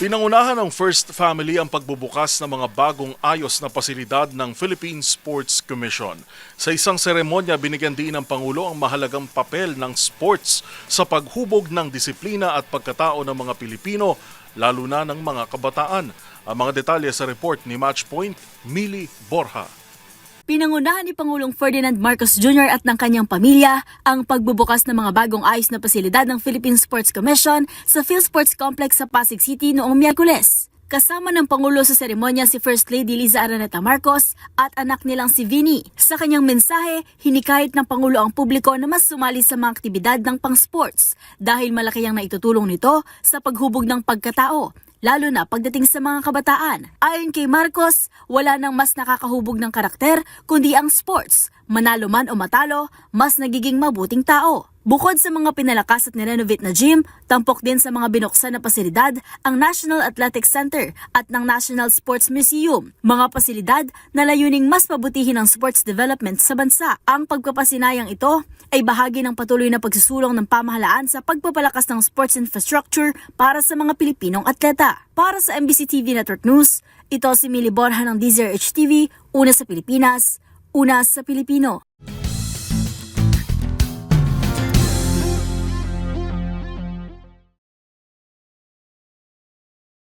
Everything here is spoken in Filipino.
Pinangunahan ng First Family ang pagbubukas ng mga bagong ayos na pasilidad ng Philippine Sports Commission. Sa isang seremonya, binigyan din ng Pangulo ang mahalagang papel ng sports sa paghubog ng disiplina at pagkatao ng mga Pilipino, lalo na ng mga kabataan. Ang mga detalye sa report ni Matchpoint, Mili Borja. Pinangunahan ni Pangulong Ferdinand Marcos Jr. at ng kanyang pamilya ang pagbubukas ng mga bagong ayos na pasilidad ng Philippine Sports Commission sa PhilSports Complex sa Pasig City noong Miyerkules. Kasama ng Pangulo sa seremonya si First Lady Liza Araneta Marcos at anak nilang si Vinny. Sa kanyang mensahe, hinikayat ng Pangulo ang publiko na mas sumali sa mga aktibidad ng pang-sports dahil malaki ang naitutulong nito sa paghubog ng pagkatao, lalo na pagdating sa mga kabataan. Ayon kay Marcos, wala nang mas nakakahubog ng karakter kundi ang sports. Manalo man o matalo, mas nagiging mabuting tao. Bukod sa mga pinalakas at nirenovate na gym, tampok din sa mga binuksan na pasilidad ang National Athletic Center at ng National Sports Museum. Mga pasilidad na layuning mas pabutihin ang sports development sa bansa. Ang pagpapasinayang ito ay bahagi ng patuloy na pagsusulong ng pamahalaan sa pagpapalakas ng sports infrastructure para sa mga Pilipinong atleta. Para sa MBC TV Network News, ito si Mili Borja ng DZRH TV, una sa Pilipinas, una sa Pilipino.